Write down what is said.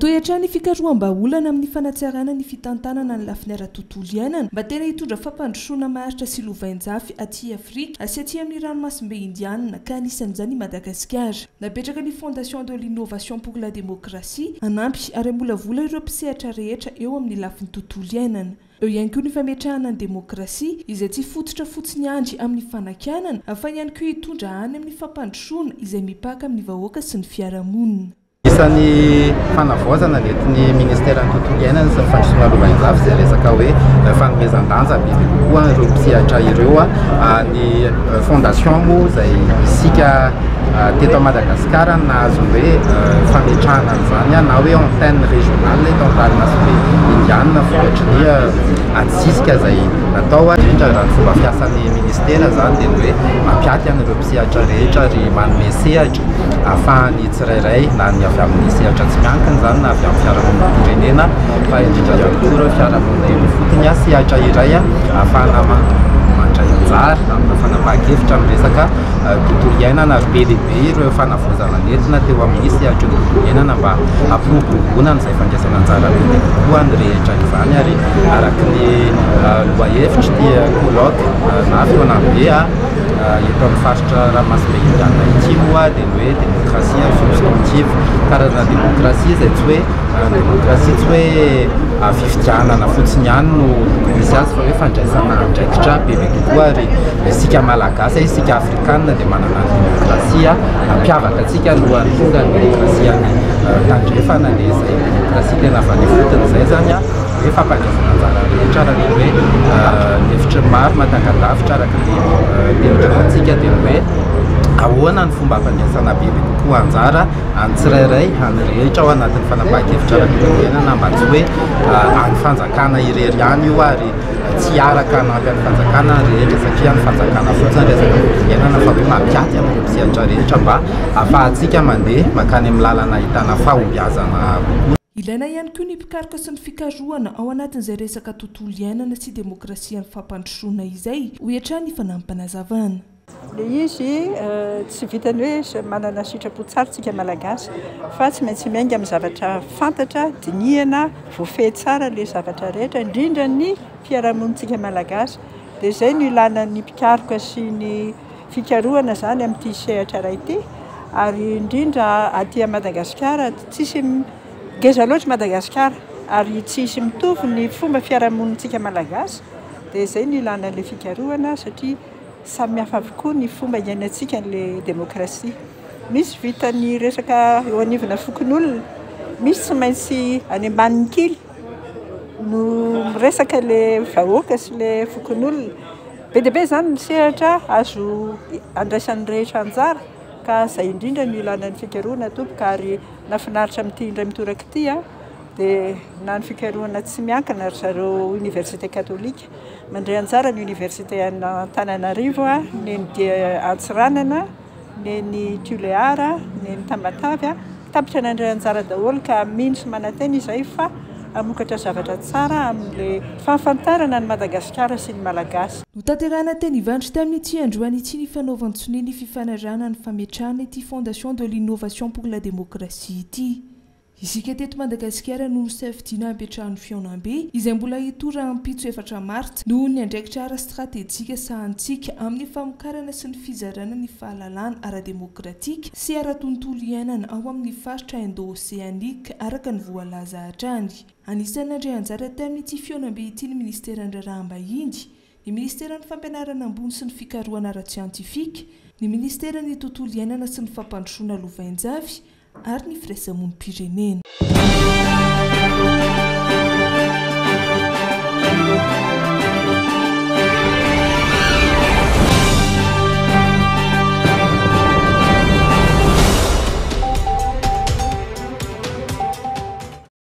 toetra ny fikaroam-baolana amin'ny fanatsarana ny fitantanana ny lafiny ara-tontolo iainana mba tena hitondra fampandrosoana maharitra sy lovain-jafy aty Afrika sy aty amin'ny ranomasimbe indianina ka anisan'izany Madagasikara. Napetraka ny Fondation de l'innovation pour la démocratie hanampy ary hamolavola ireo mpisehatra rehetra eo amin'ny lafiny tontolo iainana. Eo ihany koa ny fametrahana ny demokrasia izay tsy fototra fotsiny andry amin'ny fanakianana afa ihany koa hitondra any amin'ny fampandrosoana izay mipaka amin'ny vahoaka sy ny fiarahamonina. Isan'ny fanavaozana nentin'ny Ministeran'ny tontolo iainana sy ny fandrosoana lovain-jafy izay resaka hoe fanomezan-danja bebe kokoa ireo mpisehatra ireo ny fondation moa izay isika teto Madagasikara nahazo hoe fametrahana an'izany na hoe antenne régionale eto an-tanimasimbe indianina vokatriny antsisika izay natao indrindra raha ny fomba fiasan'ny ministera zany dia hoe mampiaty an'ireo mpisehatra rehetra ary manome sehatra ahafahany tsirairay na ny avy amin'ny sehatra tsy miankina zany na avy amin'ny fiarahamonina-pirenena fa indrindra ihany koa ireo fiarahamonina eny fotony sehatra iray ahafahana mandray anjara amin'ny fanapahan-kevitra amin'ny resaka tontolo iainana ary be lehibe ireo fanavaozana nentina teo amin'ny sehatra ny tontolo iainana mba hampiroboroboana izay fandraisana anjara be kokoa ny rehetra izany ary araka ny lohahevitra dia colloque na fitonambe eto amin'ny faritra ranomasimbe indianina ity moa dia ny hoe demokrasia substantive karazana demokrasia izay tsy hoe demokrasia tsy hoe fifidianana fotsiny ihany no misy azy fa hoe fandraisana andraikitra bebe kokoa ary isika malagasy isika afrikanina dia manana ny demokrasia mampiavaka antsika alohan'ny tonga ny demokrasia ny tandrefana dia izay demokrasia tena fanefotiny izay zany hoe fampandraisana anjara rehetra raha ny hoe ny hevitra maro mahatangadavitra araka ny teodraantsika dia hoe ahoana ny fomba fampiasana bebe kokoa anjara any tsirairay any rehetra ao anatin'ny fanapahan-kevitra ara-tontolo mba tsy hoe any fanjakana irery ihany io ary tsy araka anampy any fanjakana rehetra satria ny fanjakana fotsiny resaka tontolo iainana fa hoe mampiaty amin'ireo mpisehatra rehetra mba ahafahantsika mandeha makany amin'ny lalana ahitana fahombiazana kokoa. Ilaina ihany koa ny mpikaroka sy ny fikarohana ao anatin'izay resaka tontolo iainana sy demokrasia ny fampandrosoana izay ho hiatrany ny fanampam-panazavana. Le izy tsy vitany hoe manana sitrapo tsara tsika malagasy fa tsy maintsy miainga amin'ny zavatra fantatra dinihana voafehy tsara le zavatra rehetra indrindra ny fiarahamonitsika malagasy dia izay no ilana ny mpikaroka sy ny fikarohana zany amin'ity sehatra iray ity ary indrindra aty Madagasikara tsisy ngeza loatra Madagasikara ary tsisy mitovy ny fomba fiarahamonitsika malagasy dia izay no ilana le fikarohana satria samy hafa avokoa ny fomba iainantsika le demokrasia. Misy vitany resaka eo anivona fokon'olona, misy tsy maintsy any ambanin'ny kily no resaka le vahoaka sy le fokon'olona. Be dia be zany ny sehatra azo andraisan'ny rehetra anjara ka izay indrindra no ilana ny fikarohana tompoka ary nafinaritra amin'ity indray mitoraka ity dia na ny fikarohana tsy miankina ry zareo Université Catholique mandray anjara ny Université Antananarivo neny Antsiranana neny Tuleara neny Tamatavy tapitra nandray anjara daholo ka mino sy manantena izay fa amokatra zavatra tsara amin'ile fahafantarana ny Madagasikara sy ny Malagasy. Notanterahana teny hivantry tamin'ity androany ity ny fanaovan-tsony ny fifanarahana ny fametrahana ity Fondation de l'innovation pour la démocratie ity. Isika teto Madagasikara no safidiana hapetrahan'ny Fiaonambe izay mbola hitora ampitso 4 Martsa noho ny andraikitra ara-stratejika sahantsika amin'ny famokarana sy ny fizarana ny fahalalana ara-demokratika sy ara-tontolo iainana ao amin'ny faritra Indo-Océanique araka ny voalaza hatrany. Anisan'ny nandray anjara tamin'ity Fiaonambe ity ny Ministeran'ny Raharaham-bahiny, ny Ministeran'ny Fampianarana ambony sy ny fikarohana ara-tsiantifika, ny Ministeran'ny tontolo iainana sy ny fampandrosoana lovain-jafy ary ny firaisamonim-pirenena.